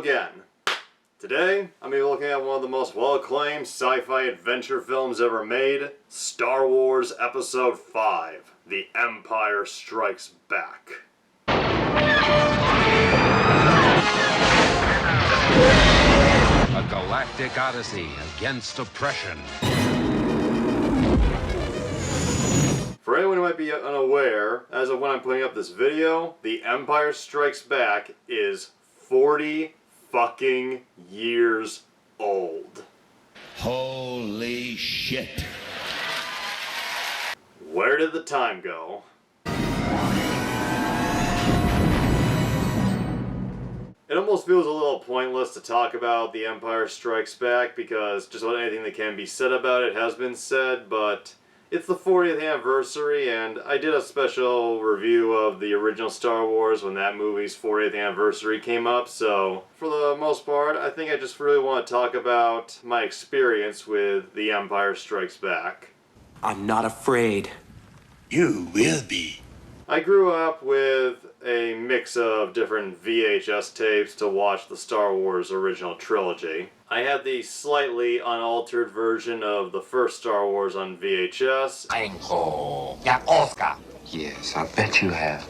again. Today, I'm going to be looking at one of the most well-acclaimed sci-fi adventure films ever made, Star Wars Episode 5, The Empire Strikes Back. A galactic odyssey against oppression. For anyone who might be unaware, as of when I'm putting up this video, The Empire Strikes Back is 40 fucking years old. Holy shit. Where did the time go? It almost feels a little pointless to talk about The Empire Strikes Back because just about anything that can be said about it has been said, but it's the 40th anniversary, and I did a special review of the original Star Wars when that movie's 40th anniversary came up, so for the most part, I think I just really want to talk about my experience with The Empire Strikes Back. I'm not afraid. You will be. I grew up with a mix of different VHS tapes to watch the Star Wars original trilogy. I had the slightly unaltered version of the first Star Wars on VHS. Yes, I bet you have.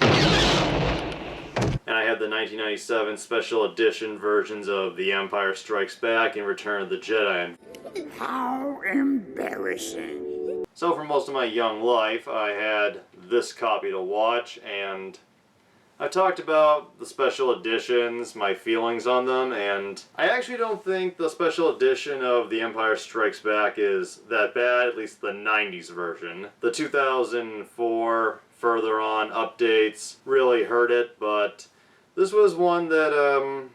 And I had the 1997 special edition versions of The Empire Strikes Back and Return of the Jedi. How embarrassing. So for most of my young life, I had this copy to watch, and I talked about the special editions, my feelings on them, and I actually don't think the special edition of The Empire Strikes Back is that bad, at least the 90s version. The 2004 further on updates really hurt it, but this was one that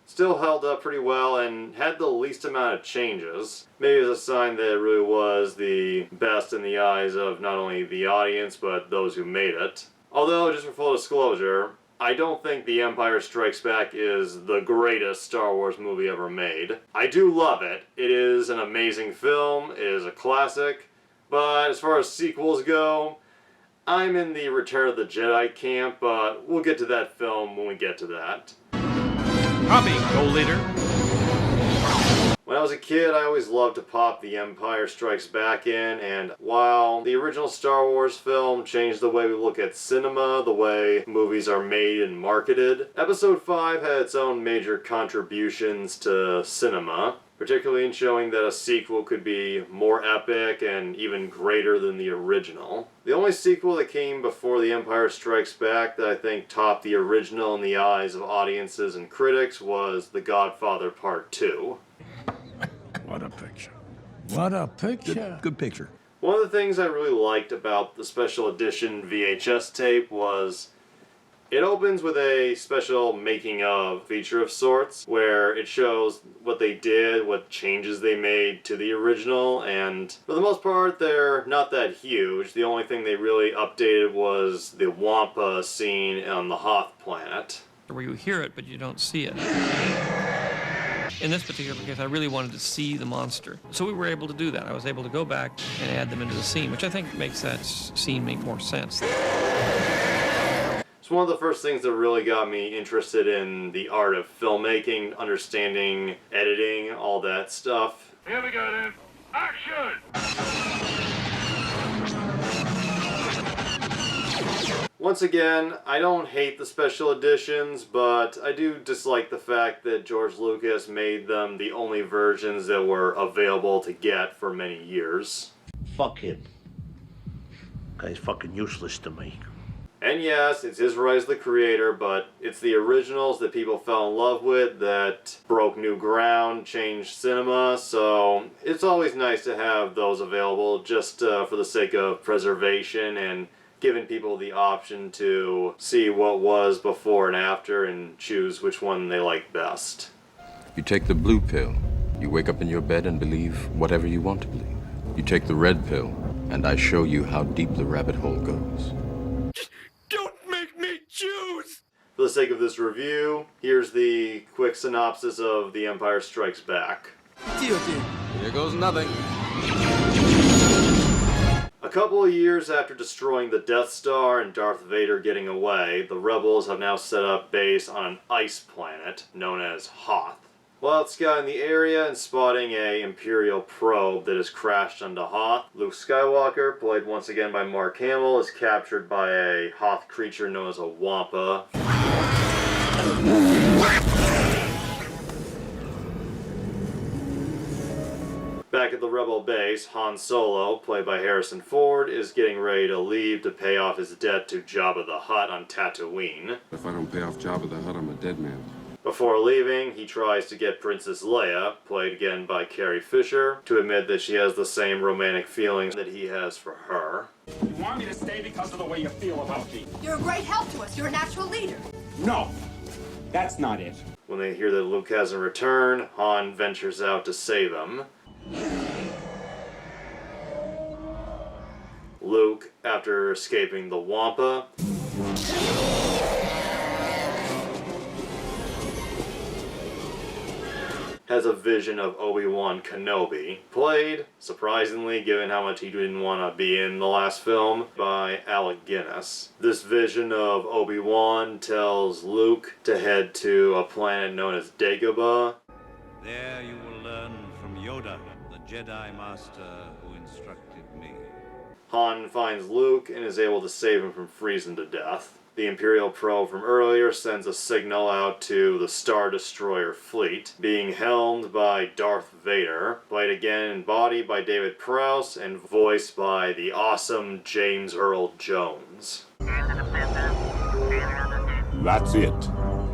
still held up pretty well and had the least amount of changes. Maybe it's a sign that it really was the best in the eyes of not only the audience, but those who made it. Although, just for full disclosure, I don't think The Empire Strikes Back is the greatest Star Wars movie ever made. I do love it. It is an amazing film, it is a classic, but as far as sequels go, I'm in the Return of the Jedi camp, but we'll get to that film when we get to that. Copy, co-leader. When I was a kid, I always loved to pop The Empire Strikes Back in, and while the original Star Wars film changed the way we look at cinema, the way movies are made and marketed, Episode 5 had its own major contributions to cinema, particularly in showing that a sequel could be more epic and even greater than the original. The only sequel that came before The Empire Strikes Back that I think topped the original in the eyes of audiences and critics was The Godfather Part 2. What a picture. What a picture. Good picture. One of the things I really liked about the special edition VHS tape was it opens with a special making of feature of sorts where it shows what they did, what changes they made to the original, and for the most part they're not that huge. The only thing they really updated was the Wampa scene on the Hoth planet. Where you hear it, but you don't see it. In this particular case, I really wanted to see the monster. So we were able to do that. I was able to go back and add them into the scene, which I think makes that scene make more sense. It's one of the first things that really got me interested in the art of filmmaking, understanding, editing, all that stuff. Here we go then. Action! Once again, I don't hate the special editions, but I do dislike the fact that George Lucas made them the only versions that were available to get for many years. Fuck him. Guy's fucking useless to me. And yes, it's his right as the creator, but it's the originals that people fell in love with that broke new ground, changed cinema, so it's always nice to have those available just for the sake of preservation and giving people the option to see what was before and after and choose which one they like best. You take the blue pill, you wake up in your bed and believe whatever you want to believe. You take the red pill, and I show you how deep the rabbit hole goes. Don't make me choose! For the sake of this review, here's the quick synopsis of The Empire Strikes Back. Here goes nothing. A couple of years after destroying the Death Star and Darth Vader getting away, the rebels have now set up base on an ice planet known as Hoth. While scouting the area and spotting a Imperial probe that has crashed onto Hoth, Luke Skywalker, played once again by Mark Hamill, is captured by a Hoth creature known as a Wampa. Back at the Rebel base, Han Solo, played by Harrison Ford, is getting ready to leave to pay off his debt to Jabba the Hutt on Tatooine. If I don't pay off Jabba the Hutt, I'm a dead man. Before leaving, he tries to get Princess Leia, played again by Carrie Fisher, to admit that she has the same romantic feelings that he has for her. You want me to stay because of the way you feel about me? You're a great help to us. You're a natural leader. No, that's not it. When they hear that Luke hasn't returned, Han ventures out to save him. Luke, after escaping the Wampa, has a vision of Obi-Wan Kenobi, played, surprisingly given how much he didn't want to be in the last film, by Alec Guinness. This vision of Obi-Wan tells Luke to head to a planet known as Dagobah. There you will learn from Yoda, the Jedi Master who instructed me. Han finds Luke and is able to save him from freezing to death. The Imperial probe from earlier sends a signal out to the Star Destroyer fleet, being helmed by Darth Vader, played again in body by David Prowse and voiced by the awesome James Earl Jones. That's it.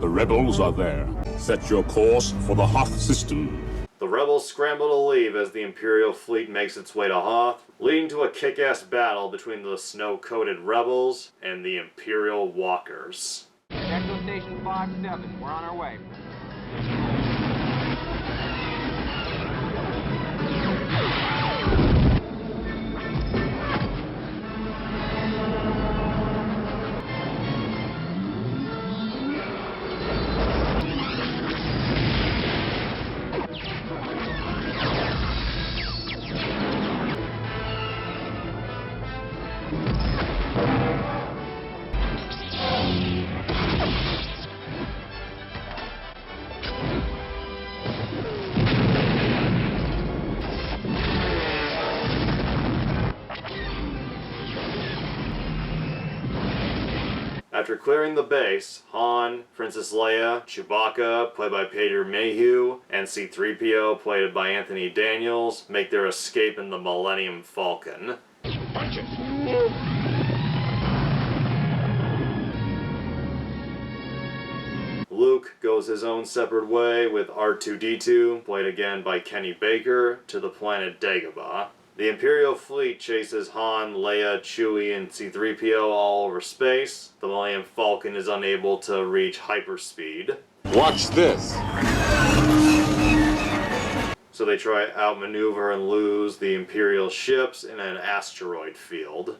The rebels are there. Set your course for the Hoth system. The rebels scramble to leave as the Imperial fleet makes its way to Hoth, leading to a kick-ass battle between the snow-coated rebels and the Imperial walkers. Central Station 5-7, we're on our way. After clearing the base, Han, Princess Leia, Chewbacca, played by Peter Mayhew, and C-3PO, played by Anthony Daniels, make their escape in the Millennium Falcon. Punch it. Luke goes his own separate way with R2-D2, played again by Kenny Baker, to the planet Dagobah. The Imperial fleet chases Han, Leia, Chewie, and C-3PO all over space. The Millennium Falcon is unable to reach hyperspeed. Watch this! So they try to outmaneuver and lose the Imperial ships in an asteroid field.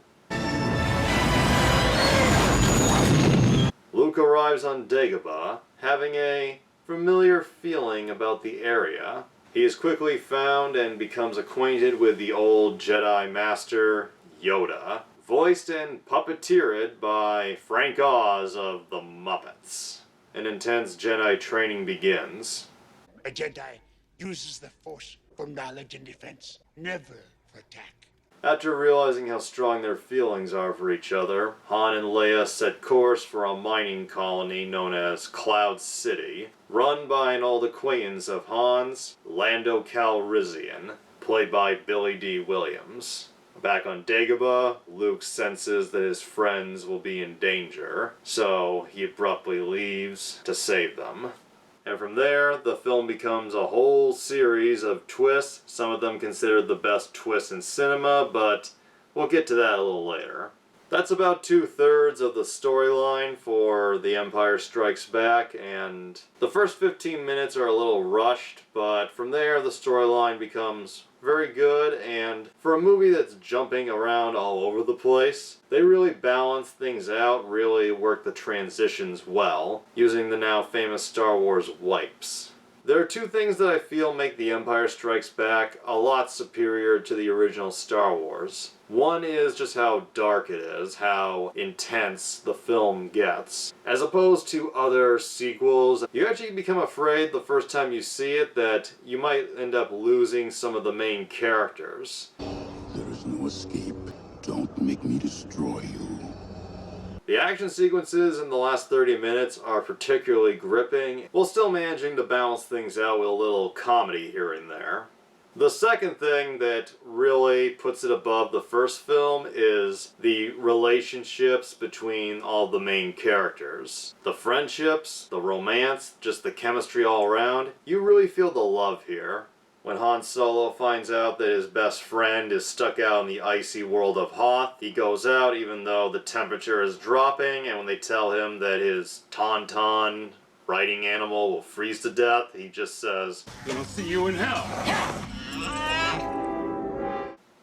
Luke arrives on Dagobah, having a familiar feeling about the area. He is quickly found and becomes acquainted with the old Jedi Master, Yoda, voiced and puppeteered by Frank Oz of The Muppets. An intense Jedi training begins. A Jedi uses the Force for knowledge and defense, never for attack. After realizing how strong their feelings are for each other, Han and Leia set course for a mining colony known as Cloud City, run by an old acquaintance of Han's, Lando Calrissian, played by Billy D. Williams. Back on Dagobah, Luke senses that his friends will be in danger, so he abruptly leaves to save them. And from there, the film becomes a whole series of twists, some of them considered the best twists in cinema, but we'll get to that a little later. That's about 2/3 of the storyline for The Empire Strikes Back, and the first 15 minutes are a little rushed, but from there the storyline becomes very good, and for a movie that's jumping around all over the place, they really balance things out, really work the transitions well, using the now famous Star Wars wipes. There are two things that I feel make The Empire Strikes Back a lot superior to the original Star Wars. One is just how dark it is, how intense the film gets. As opposed to other sequels, you actually become afraid the first time you see it that you might end up losing some of the main characters. There is no escape. Don't make me destroy you. The action sequences in the last 30 minutes are particularly gripping, while still managing to balance things out with a little comedy here and there. The second thing that really puts it above the first film is the relationships between all the main characters. The friendships, the romance, just the chemistry all around. You really feel the love here. When Han Solo finds out that his best friend is stuck out in the icy world of Hoth, he goes out even though the temperature is dropping, and when they tell him that his Tauntaun riding animal will freeze to death, he just says, "Gonna see you in hell."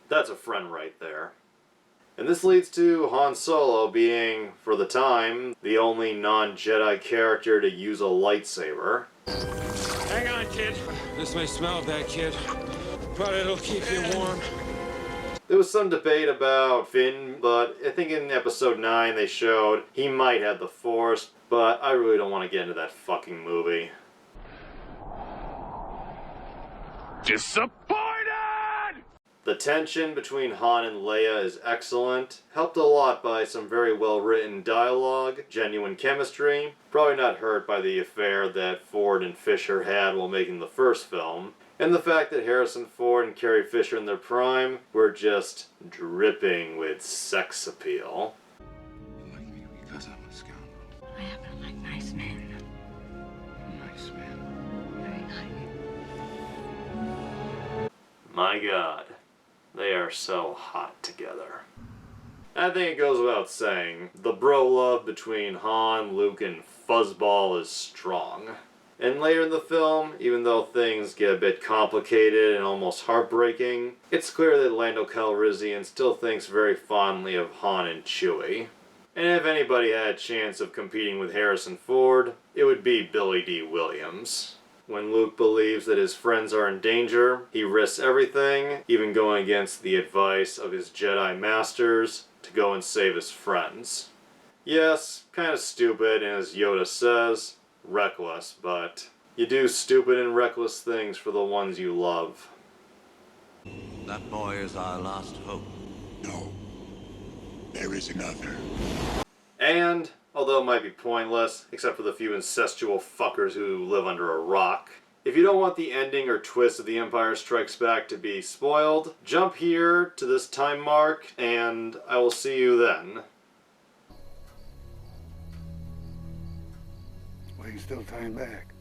That's a friend right there. And this leads to Han Solo being, for the time, the only non-Jedi character to use a lightsaber. Hang on, kid. This may smell bad, kid, but it'll keep you warm. There was some debate about Finn, but I think in episode 9 they showed he might have the Force, but I really don't want to get into that fucking movie. Disappointed! The tension between Han and Leia is excellent, helped a lot by some very well written dialogue, genuine chemistry, probably not hurt by the affair that Ford and Fisher had while making the first film, and the fact that Harrison Ford and Carrie Fisher in their prime were just dripping with sex appeal. You like me because I'm a scoundrel. I happen to like nice men. Nice man. Very nice. My God, they are so hot together. I think it goes without saying, the bro love between Han, Luke, and Fuzzball is strong. And later in the film, even though things get a bit complicated and almost heartbreaking, it's clear that Lando Calrissian still thinks very fondly of Han and Chewie. And if anybody had a chance of competing with Harrison Ford, it would be Billy D. Williams. When Luke believes that his friends are in danger, he risks everything, even going against the advice of his Jedi masters, to go and save his friends. Yes, kind of stupid, and as Yoda says, reckless, but you do stupid and reckless things for the ones you love. That boy is our last hope. No. There is another. And, although it might be pointless, except for the few incestual fuckers who live under a rock, if you don't want the ending or twist of The Empire Strikes Back to be spoiled, jump here to this time mark, and I will see you then. Why are you still tying back?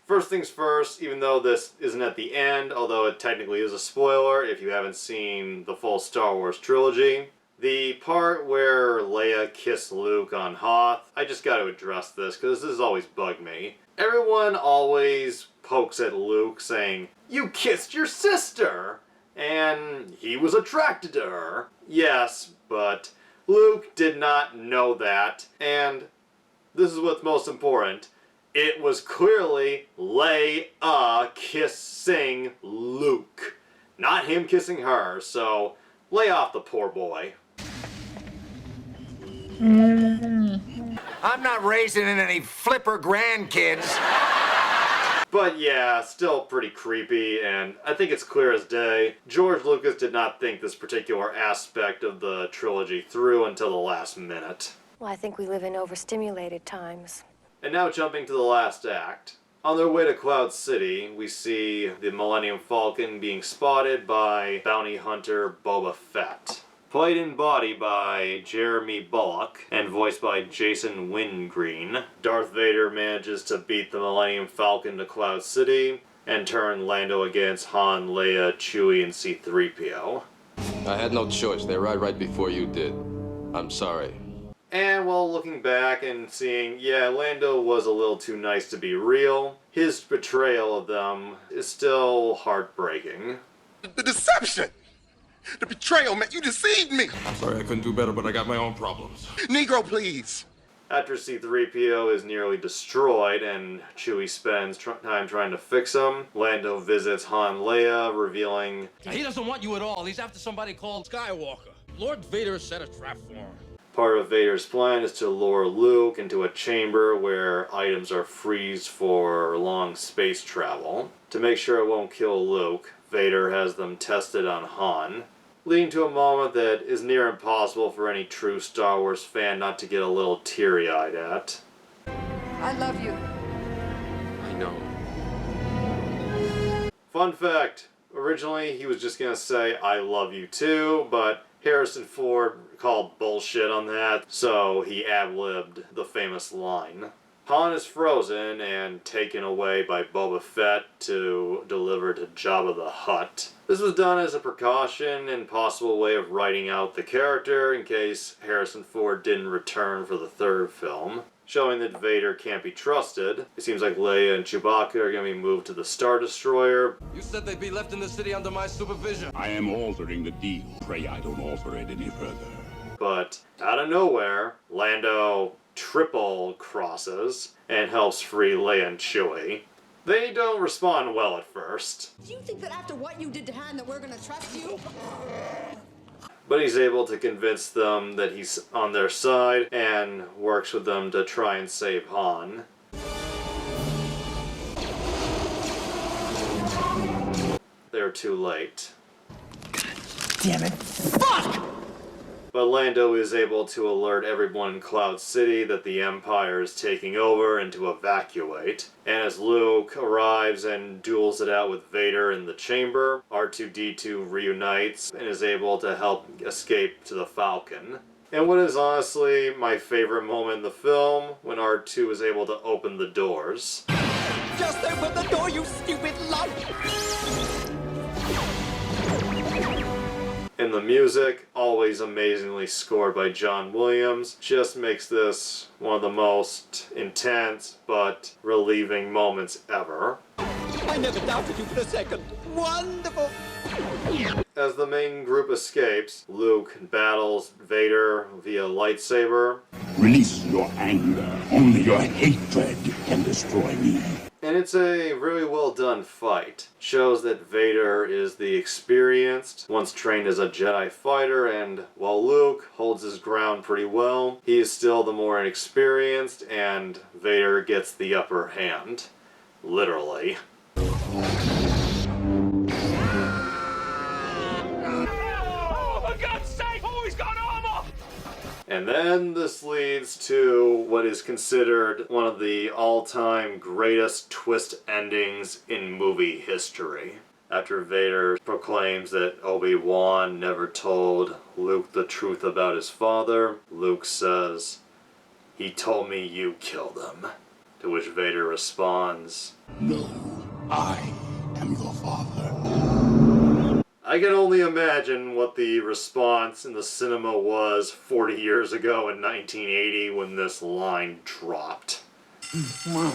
First things first, even though this isn't at the end, although it technically is a spoiler if you haven't seen the full Star Wars trilogy, the part where Leia kissed Luke on Hoth, I just got to address this because this has always bugged me. Everyone always pokes at Luke saying, "You kissed your sister!" And he was attracted to her. Yes, but Luke did not know that, and this is what's most important. It was clearly Leia kissing Luke, not him kissing her, so lay off the poor boy. I'm not raising any flipper grandkids. But yeah, still pretty creepy, and I think it's clear as day, George Lucas did not think this particular aspect of the trilogy through until the last minute. Well, I think we live in overstimulated times. And now jumping to the last act. On their way to Cloud City, we see the Millennium Falcon being spotted by bounty hunter Boba Fett. Played in body by Jeremy Bulloch and voiced by Jason Wingreen, Darth Vader manages to beat the Millennium Falcon to Cloud City and turn Lando against Han, Leia, Chewie, and C-3PO. I had no choice. They arrived right before you did. I'm sorry. And while looking back and seeing, yeah, Lando was a little too nice to be real, his betrayal of them is still heartbreaking. The deception! The betrayal, man, you deceived me! I'm sorry I couldn't do better, but I got my own problems. Negro, please. After C-3PO is nearly destroyed and Chewie spends time trying to fix him, Lando visits Han and Leia, revealing He doesn't want you at all. He's after somebody called Skywalker. Lord Vader set a trap for him. part of Vader's plan is to lure Luke into a chamber where items are freezed for long space travel. To make sure it won't kill Luke, Vader has them tested on Han, leading to a moment that is near impossible for any true Star Wars fan not to get a little teary-eyed at. I love you. I know. Fun fact, originally he was just gonna say, I love you too, but Harrison Ford called bullshit on that, so he ad-libbed the famous line. Han is frozen and taken away by Boba Fett to deliver to Jabba the Hutt. This was done as a precaution and possible way of writing out the character in case Harrison Ford didn't return for the third film, showing that Vader can't be trusted. It seems like Leia and Chewbacca are going to be moved to the Star Destroyer. You said they'd be left in the city under my supervision. I am altering the deal. Pray I don't alter it any further. But out of nowhere, Lando triple crosses and helps free Leia and Chewie. They don't respond well at first, Do you think that after what you did to Han that we're gonna trust you? but he's able to convince them that he's on their side and works with them to try and save Han. They're too late. Damn it. Fuck! But Lando is able to alert everyone in Cloud City that the Empire is taking over and to evacuate. And as Luke arrives and duels it out with Vader in the chamber, R2-D2 reunites and is able to help escape to the Falcon. And what is honestly my favorite moment in the film, when R2 is able to open the doors. Just open the door, you stupid lump! And the music, always amazingly scored by John Williams, just makes this one of the most intense but relieving moments ever. I never doubted you for a second. Wonderful! As the main group escapes, Luke battles Vader via lightsaber. Release your anger. Only your hatred can destroy me. And it's a really well done fight. Shows that Vader is the experienced, once trained as a Jedi fighter, and while Luke holds his ground pretty well, he is still the more inexperienced, and Vader gets the upper hand. Literally. Oh, for God's sake! Oh, he's got armor! And then this leads to what is considered one of the all-time greatest twist endings in movie history. After Vader proclaims that Obi-Wan never told Luke the truth about his father, Luke says, "He told me you killed him." To which Vader responds, No, I am your father. I can only imagine what the response in the cinema was 40 years ago in 1980 when this line dropped. Wow.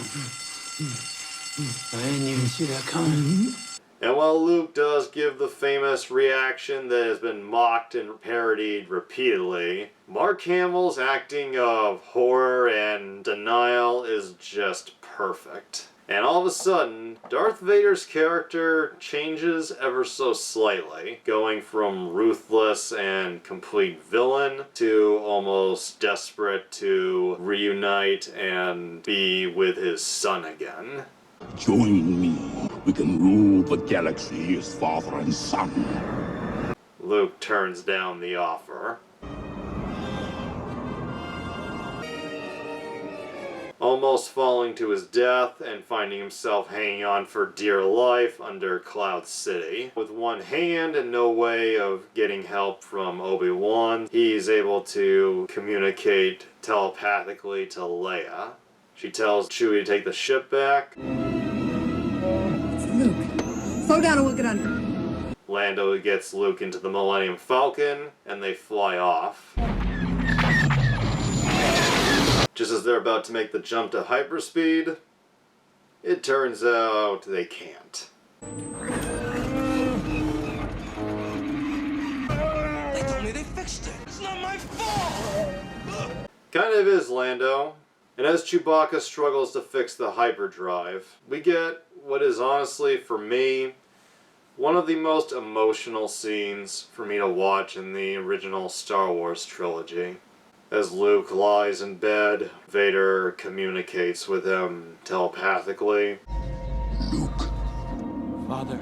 I didn't even see that coming. And while Luke does give the famous reaction that has been mocked and parodied repeatedly, Mark Hamill's acting of horror and denial is just perfect. And all of a sudden, Darth Vader's character changes ever so slightly, going from ruthless and complete villain to almost desperate to reunite and be with his son again. Join me. We can rule the galaxy as father and son. Luke turns down the offer. Almost falling to his death and finding himself hanging on for dear life under Cloud City. With one hand and no way of getting help from Obi-Wan, he's able to communicate telepathically to Leia. She tells Chewie to take the ship back. Luke, slow down and we'll get under. Lando gets Luke into the Millennium Falcon, and they fly off. Just as they're about to make the jump to hyperspeed, it turns out they can't. They told me they fixed it. It's not my fault! kind of is Lando. And as Chewbacca struggles to fix the hyperdrive, we get what is honestly, for me, one of the most emotional scenes for me to watch in the original Star Wars trilogy. As Luke lies in bed, Vader communicates with him telepathically. Luke. Father.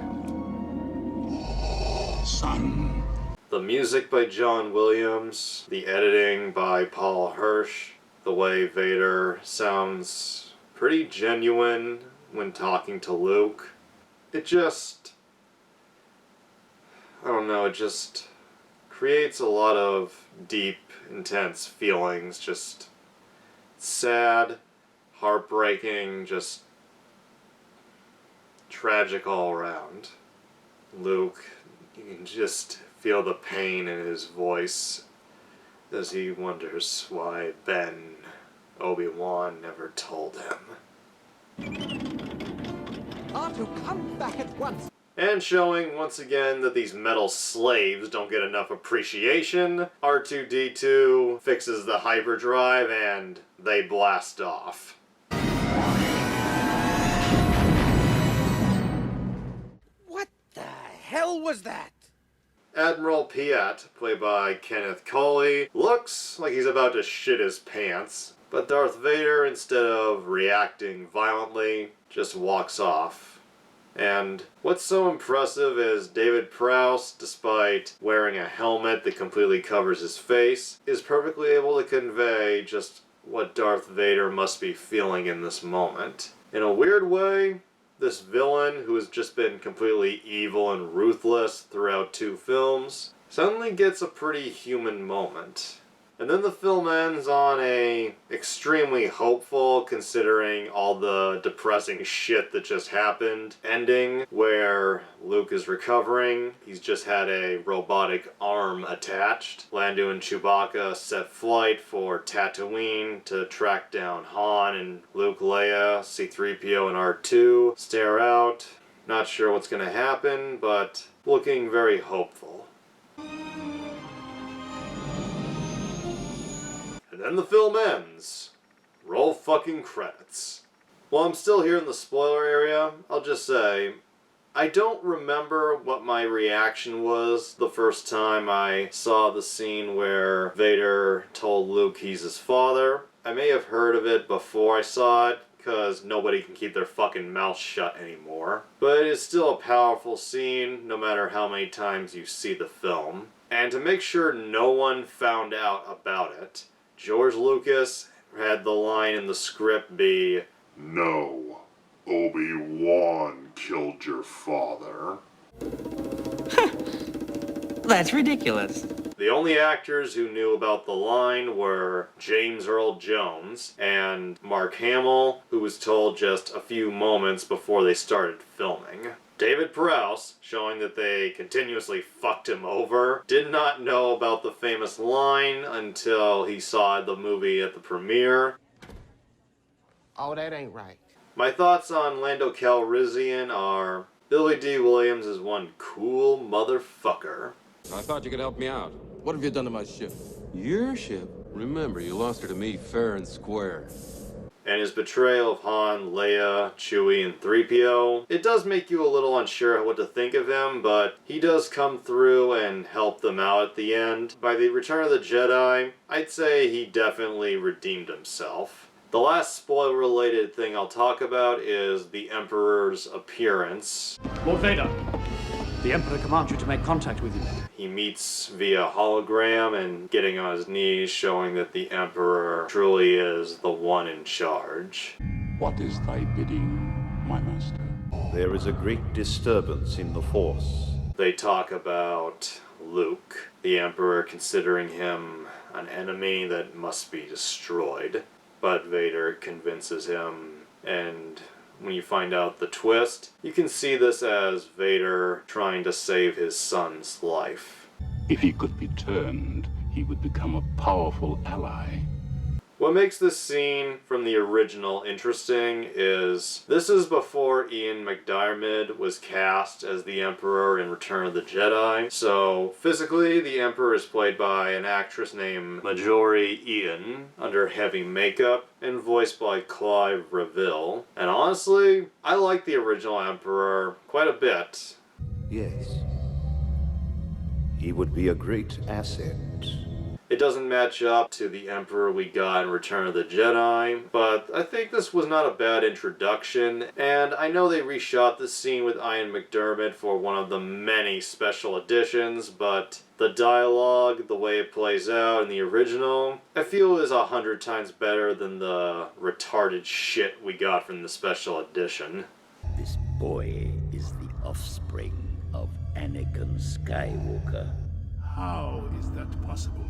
Son. The music by John Williams, the editing by Paul Hirsch, the way Vader sounds pretty genuine when talking to Luke. It just, I don't know, it just creates a lot of deep, intense feelings. Just sad, heartbreaking, just tragic all around. Luke, you can just feel the pain in his voice as he wonders why Ben, Obi-Wan, never told him. R2, come back at once. And showing once again that these metal slaves don't get enough appreciation, R2-D2 fixes the hyperdrive and they blast off. What the hell was that? Admiral Piet, played by Kenneth Colley, looks like he's about to shit his pants, but Darth Vader, instead of reacting violently, just walks off. And what's so impressive is David Prowse, despite wearing a helmet that completely covers his face, is perfectly able to convey just what Darth Vader must be feeling in this moment. In a weird way, this villain, who has just been completely evil and ruthless throughout 2 films, suddenly gets a pretty human moment. And then the film ends on a extremely hopeful, considering all the depressing shit that just happened, ending where Luke is recovering. He's just had a robotic arm attached. Lando and Chewbacca set flight for Tatooine to track down Han, and Luke, Leia, C-3PO, and R2 stare out. Not sure what's gonna happen, but looking very hopeful. And then the film ends. Roll fucking credits. While I'm still here in the spoiler area, I'll just say, I don't remember what my reaction was the first time I saw the scene where Vader told Luke he's his father. I may have heard of it before I saw it, because nobody can keep their fucking mouth shut anymore. But it is still a powerful scene, no matter how many times you see the film. And to make sure no one found out about it, George Lucas had the line in the script be, "No, Obi-Wan killed your father." That's ridiculous. The only actors who knew about the line were James Earl Jones and Mark Hamill, who was told just a few moments before they started filming. David Prowse, showing that they continuously fucked him over, did not know about the famous line until he saw the movie at the premiere. Oh, that ain't right. My thoughts on Lando Calrissian are, Billy D. Williams is one cool motherfucker. I thought you could help me out. What have you done to my ship? Your ship? Remember, you lost her to me fair and square. And his betrayal of Han, Leia, Chewie, and 3PO. It does make you a little unsure what to think of him, but he does come through and help them out at the end. By the Return of the Jedi, I'd say he definitely redeemed himself. The last spoiler-related thing I'll talk about is the Emperor's appearance. Lord Vader, the Emperor commands you to make contact with you. He meets via hologram and getting on his knees, showing that the Emperor truly is the one in charge. What is thy bidding, my master? There is a great disturbance in the Force. They talk about Luke, the Emperor considering him an enemy that must be destroyed. But Vader convinces him, and when you find out the twist, you can see this as Vader trying to save his son's life. If he could be turned, he would become a powerful ally. What makes this scene from the original interesting is this is before Ian McDiarmid was cast as the Emperor in Return of the Jedi. So physically, the Emperor is played by an actress named Marjorie Ian under heavy makeup and voiced by Clive Reville. And honestly, I like the original Emperor quite a bit. Yes. He would be a great asset. It doesn't match up to the Emperor we got in Return of the Jedi, but I think this was not a bad introduction, and I know they reshot this scene with Ian McDiarmid for one of the many special editions, but the dialogue, the way it plays out in the original, I feel is 100 times better than the retarded shit we got from the special edition. This boy is the offspring of Anakin Skywalker. How is that possible?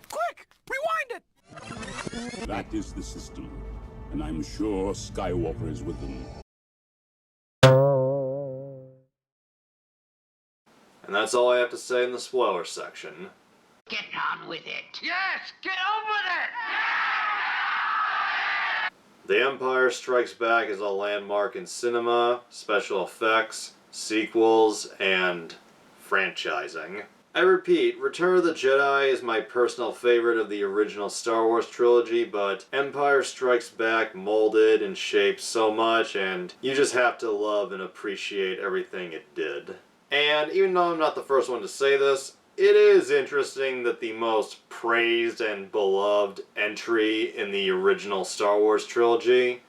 Quick! Rewind it! That is the system, and I'm sure Skywalker is with them. And that's all I have to say in the spoiler section. Get on with it! Yes, get on with it! The Empire Strikes Back is a landmark in cinema, special effects, sequels, and franchising. I repeat, Return of the Jedi is my personal favorite of the original Star Wars trilogy, but Empire Strikes Back molded and shaped so much, and you just have to love and appreciate everything it did. And even though I'm not the first one to say this, it is interesting that the most praised and beloved entry in the original Star Wars trilogy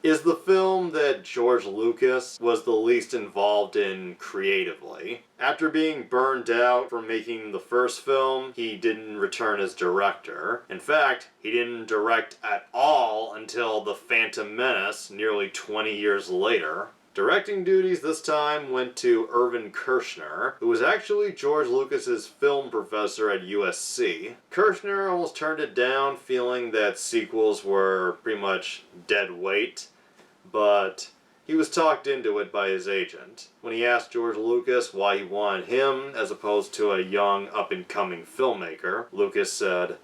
is the film that George Lucas was the least involved in creatively. After being burned out from making the first film, he didn't return as director. In fact, he didn't direct at all until The Phantom Menace nearly 20 years later. Directing duties this time went to Irvin Kershner, who was actually George Lucas's film professor at USC. Kershner almost turned it down, feeling that sequels were pretty much dead weight, but he was talked into it by his agent. When he asked George Lucas why he wanted him as opposed to a young up-and-coming filmmaker, Lucas said,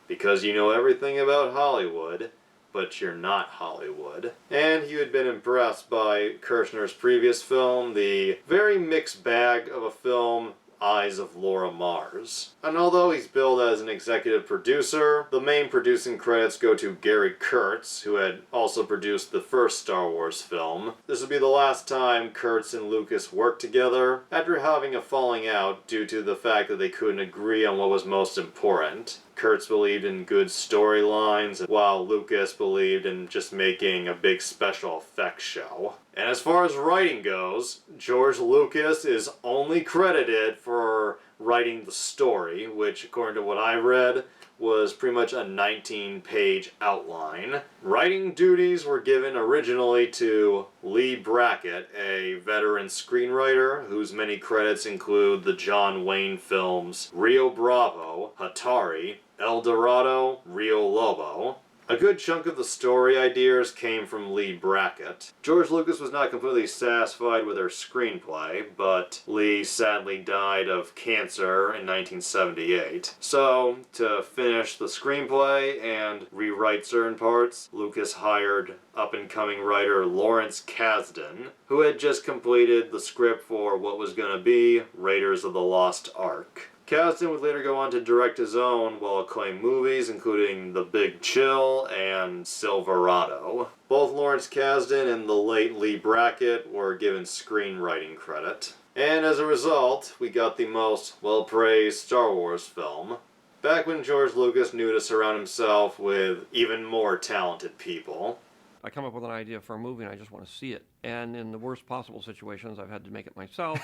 "Because you know everything about Hollywood, but you're not Hollywood." And he had been impressed by Kershner's previous film, the very mixed bag of a film, Eyes of Laura Mars. And although he's billed as an executive producer, the main producing credits go to Gary Kurtz, who had also produced the first Star Wars film. This would be the last time Kurtz and Lucas worked together, after having a falling out due to the fact that they couldn't agree on what was most important. Kurtz believed in good storylines, while Lucas believed in just making a big special effects show. And as far as writing goes, George Lucas is only credited for writing the story, which, according to what I read, was pretty much a 19-page outline. Writing duties were given originally to Lee Brackett, a veteran screenwriter whose many credits include the John Wayne films Rio Bravo, Hatari, El Dorado, Rio Lobo. A good chunk of the story ideas came from Lee Brackett. George Lucas was not completely satisfied with her screenplay, but Lee sadly died of cancer in 1978. So, to finish the screenplay and rewrite certain parts, Lucas hired up-and-coming writer Lawrence Kasdan, who had just completed the script for what was going to be Raiders of the Lost Ark. Kasdan would later go on to direct his own well-acclaimed movies, including The Big Chill and Silverado. Both Lawrence Kasdan and the late Lee Brackett were given screenwriting credit. And as a result, we got the most well-praised Star Wars film. Back when George Lucas knew to surround himself with even more talented people. I come up with an idea for a movie and I just want to see it. And in the worst possible situations, I've had to make it myself.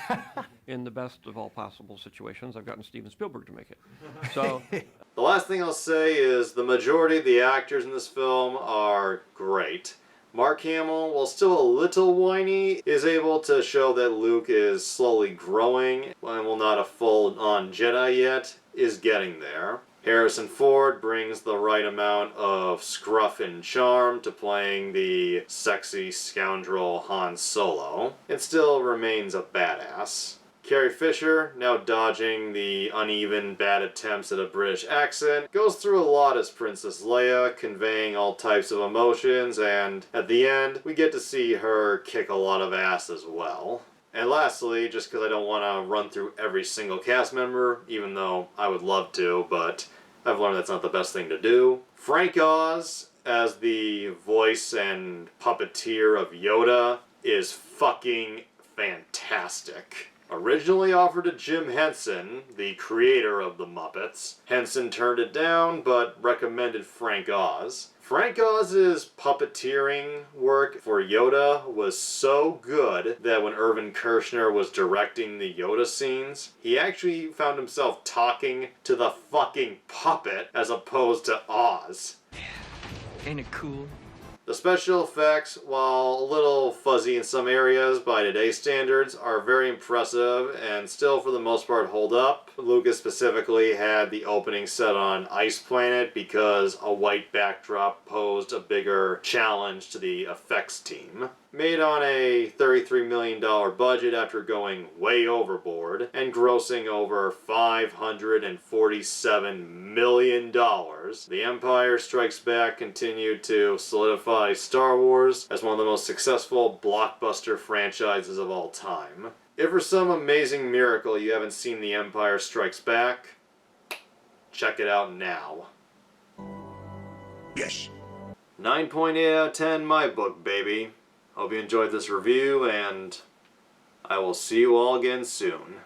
In the best of all possible situations, I've gotten Steven Spielberg to make it. So, the last thing I'll say is the majority of the actors in this film are great. Mark Hamill, while still a little whiny, is able to show that Luke is slowly growing, and while not a full-on Jedi yet, is getting there. Harrison Ford brings the right amount of scruff and charm to playing the sexy scoundrel Han Solo. It still remains a badass. Carrie Fisher, now dodging the uneven, bad attempts at a British accent, goes through a lot as Princess Leia, conveying all types of emotions, and at the end, we get to see her kick a lot of ass as well. And lastly, just because I don't want to run through every single cast member, even though I would love to, but I've learned that's not the best thing to do. Frank Oz, as the voice and puppeteer of Yoda, is fucking fantastic. Originally offered to Jim Henson, the creator of the Muppets. Henson turned it down, but recommended Frank Oz. Frank Oz's puppeteering work for Yoda was so good that when Irvin Kershner was directing the Yoda scenes, he actually found himself talking to the fucking puppet as opposed to Oz. Ain't it cool? The special effects, while a little fuzzy in some areas by today's standards, are very impressive and still for the most part hold up. Lucas specifically had the opening set on Ice Planet because a white backdrop posed a bigger challenge to the effects team. Made on a $33 million budget after going way overboard and grossing over $547 million, The Empire Strikes Back continued to solidify Star Wars as one of the most successful blockbuster franchises of all time. If for some amazing miracle you haven't seen The Empire Strikes Back, check it out now. Yes. 9.8 out of 10 my book, baby. Hope you enjoyed this review, and I will see you all again soon.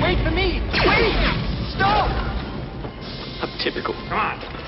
Wait for me! Wait! Stop! Typical. Come on.